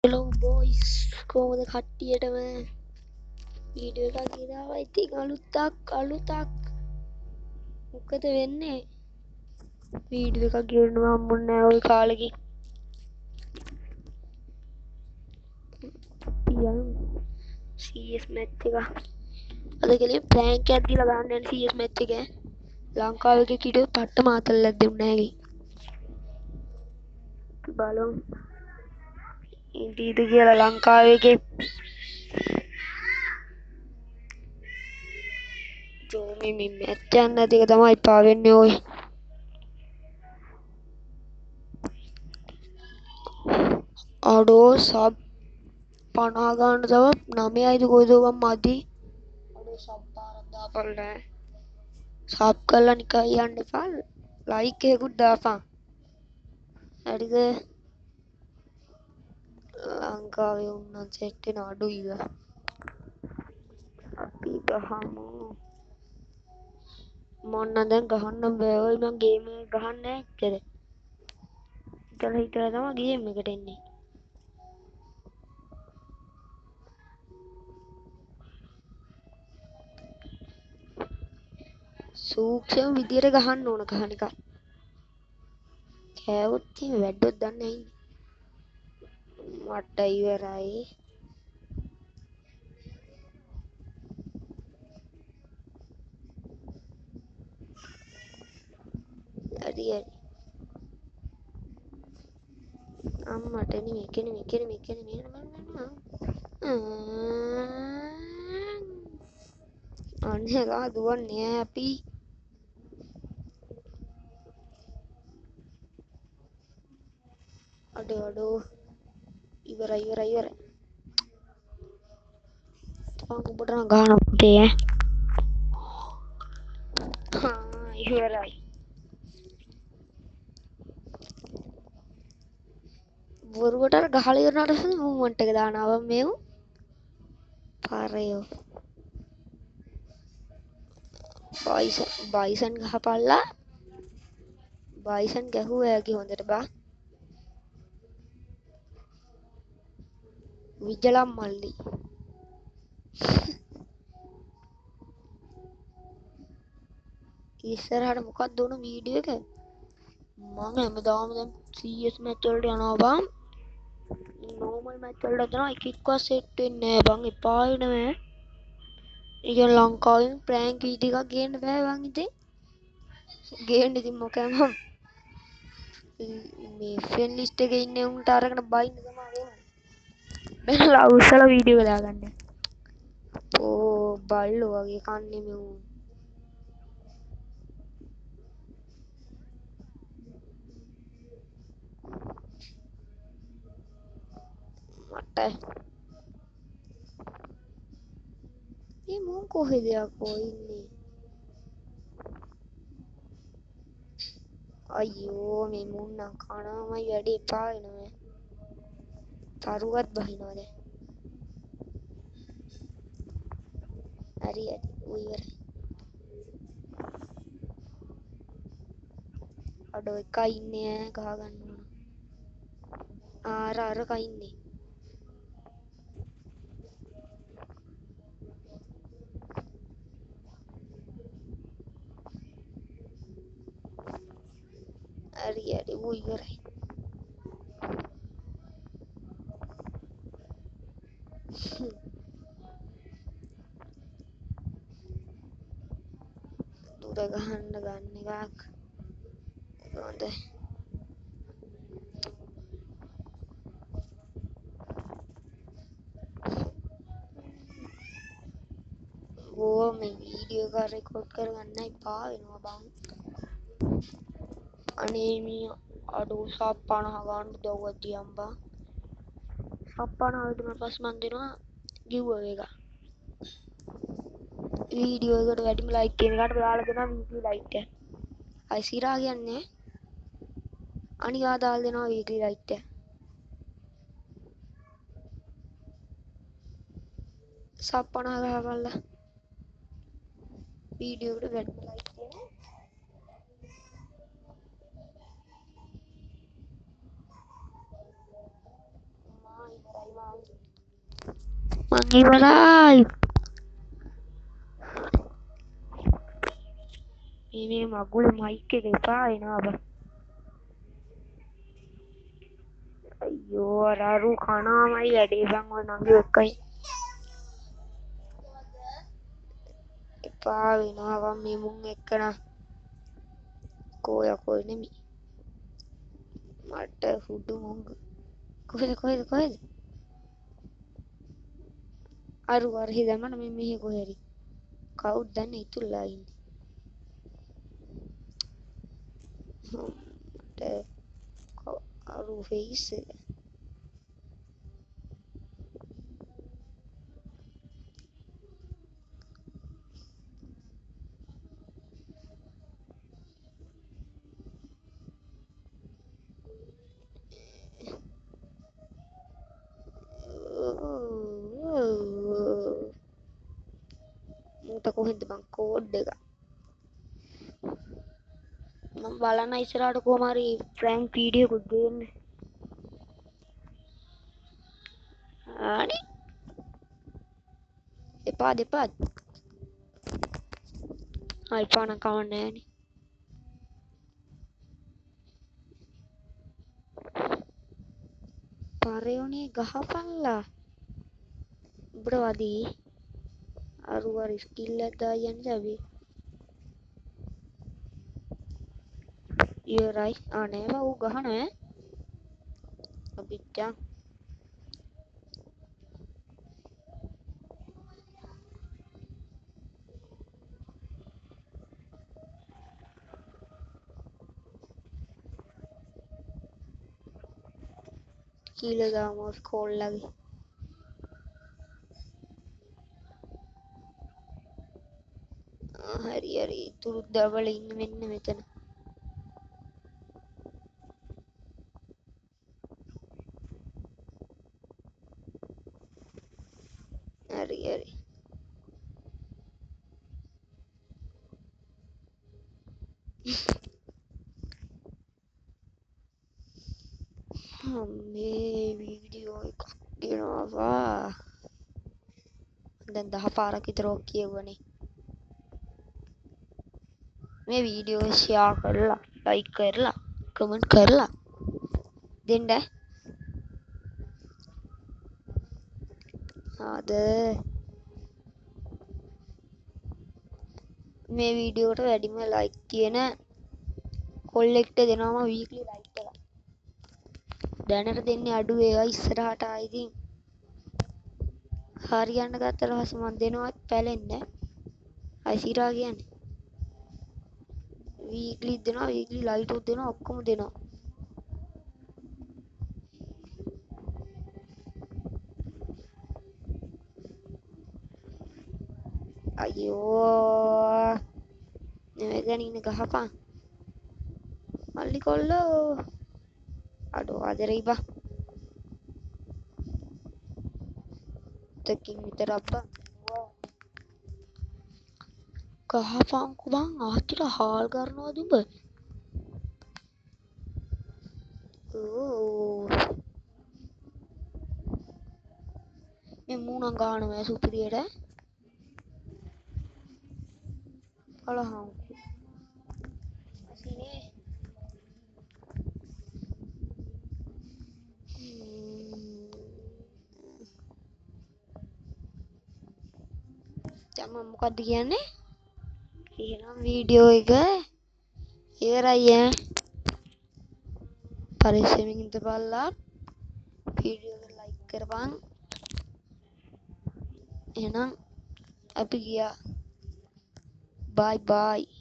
Hello boys, කොහොමද කට්ටියටම video එකක් ගෙනාවා. ඉතින් අලුතක් මොකද වෙන්නේ? වීඩියෝ එකක් ගෙනනවා හම්බුන්නේ නැහැ ওই කාලෙකින්. යන් CS මැච් එක. අද ගලේ ප්‍රෑන්ක් එකක් දීලා ගන්න යන CS මැච් එක. ලංකාවේ කිඩේ පට්ට මාතල්ලක් දෙන්නේ නැහැ. බලමු. ඉන්දීද කියලා ලංකාවේ ජෝමි මැච් එක නැති එක තමයි පාවෙන්නේ ඔය. අඩෝ සබ් 50 ගන්න තව 9යිද කොයිද ගම් මදි. අඩෝ සබ් පාරක් දාපල්ලා. සබ් කරලා නිකන් යන්න එපා. ලයික් එකකුත් දාපන්. හරිද? ලංකාවේ උන්නන් සෙට් වෙන අඩුයිද? අපි ගහමු. මොන්න දැන් ගහන්න බෑ. ඔය මං ගේම් එක ගහන්නේ නැහැ ඇත්තද? හිතලා තමයි ගේම් එකට එන්නේ. සූක්ෂම විදියට ගහන්න ඕන ගහන එක. කෑවොත් ඉතින් වැඩොත් දන්නේ නැහැ. මට ඉවරයි. හරි. අම්මට නෙමෙයි අනේ ගා දුවන්නේ අපි. අඩෝ ඉවරයි. ඔබට නම් ගහන්න පුතේ ඉවරයි. බොරුවට අර ගහලා ඉවරනට පස්සේ මූවමන්ට් එක දානවා මේව. පාරයෝ. බයිසන් ගහපල්ලා. බයිසන් ගැහුවා යකි හොඳට බා. විජලම් මල්ලි. ඉස්සරහට මොකක්ද උන වීඩියෝ එක? මම හැමදාම දැන් CS මැච් වලට යනවා බං. නෝමල් මැච් වලට යනවා එකෙක්වත් සෙට් වෙන්නේ නැහැ බං. එපා වෙනවා. ඉතින් ලංකාවෙන් ප්‍රෑන්ක් වීඩියෝ එකක් ගේන්න බෑ බං ඉතින්. ගේන්න ඉතින් මොකද මම මේ ෆ්‍රෙන්ඩ් ලිස්ට් එකේ ඉන්නේ උන්ට අරගෙන බයින්න තමයි වෙන්නේ. බැලලා උසලා වීඩියෝ දාගන්න. ඕ බල්ලෝ වගේ කන්නේ මේ උන්. මට මේ මුන් කොහෙද යකෝ ඉන්නේ? අයියෝ මේ මුන් නම් කනමයි වැඩි එපා වෙනවා. තරුවත් බහිනවා දැන්. හරි ඌ ඉවරයි. අඩෝ එකයි ඉන්නේ ගහ ගන්න ඕන. අර කයින්නේ. හරි ඌ ඉවරයි. දුර ගහන්න ගන්න එකක්. හොඳයි. ඕ මේ වීඩියෝ එක රෙකෝඩ් කරගන්න එපා වෙනවා බං. අනේ මේ අඩෝ සබ් 50 ගන්න දවුවත් දියම්බා. සබ් 50 දුන්නා පස්සේ මන් දෙනවා ගිව්ව එක. වීඩියෝ එකට වැඩිම ලයික් කියන එකට දාලා දෙනවා වීක්ලි ලයික් එක. අයිසිරා කියන්නේ අනිවා දාලා දෙනවා වීක්ලි ලයික් එක. සබ් 50 ගහපල්ලා. වීඩියෝ එකට වැඩිම ලයික් කියන මා ඉවරයි. මං ඉවරයි. මේ මගුල මයික් එක එපා වෙනවා බං. අයියෝ අර කනාමයි වැඩේ බං ඔය නංගි එක්කයි. එපා වෙනවා බං මේ මුන් එක්කන. කොය නෙමෙයි. මට හුඩු මුංග. කොහෙද? අරු හිදමන මෙහි කොහෙරි. කවුද දන්නේ ඉතුරුලා ඉන්නේ. මට අරු ෆේස් එක. මට කොහෙන්ද බං කෝඩ් එක. මම බලන්න ඉස්සරහට කොහම හරි ප්‍රැන්ක් වීඩියෝ එකක් ගේන්න. අනේ එපා දෙපා. එපා නම් කවන්නේ නෑනේ. පරයෝනේ ගහපල්ලා. උඹට වදී අරු ස්කිල් එකක් දායන් ජාවේ. ඉවරයි. අනේ ඌ ගහන ඈ. අපිච්චා. කියලා දාමු ස්කෝල් ලගේ. හරි තුරු දවල ඉන්න මෙන්න මෙතන. හරි. මේ වීඩියෝ එකක් ගෙනවා. දැන් 10 පාරක් විතර ඔක් කියවනේ. මේ වීඩියෝ ෂෙයා කරලා, ලයික් කරලා, කමෙන්ට් කරලා දෙන්න. ආද මේ වීඩියෝට වැඩිම ලයික් තියෙන කොල්ලෙක්ට දෙනවම වීක්ලි ලයික් එක. දැනට දෙන්නේ අඩු ඒවා ඉස්සරහට ආයිදී හරියන්න ගත්තට පස්සේ මම දෙනවත් පැලෙන්නේ. අයිසිරා කියන්නේ වීක්ලි දෙනවා, වීක්ලි ලයිට් උත් දෙනවා, ඔක්කොම දෙනවා. අයියෝ නෙවෙයි ඉන්න ගහපන් මල්ලි කොල්ලෝ. අඩෝ ආදරේ බා. තකින් විතර අප්පා. ගහපන්කෝ බං ආච්චිට හාල් කරනවද උඹ? මේ මූණන් ගහනවා සුපිරියට. බලහන්. අසිනේ. දැන් මම මොකද්ද කියන්නේ? එහෙනම් වීඩියෝ එක ඉවරයි ඈ. පරිස්සමින් ඉඳපල්ලා. වීඩියෝ එක ලයික් කරපන්. එහෙනම් අපි ගියා. බයි බයි.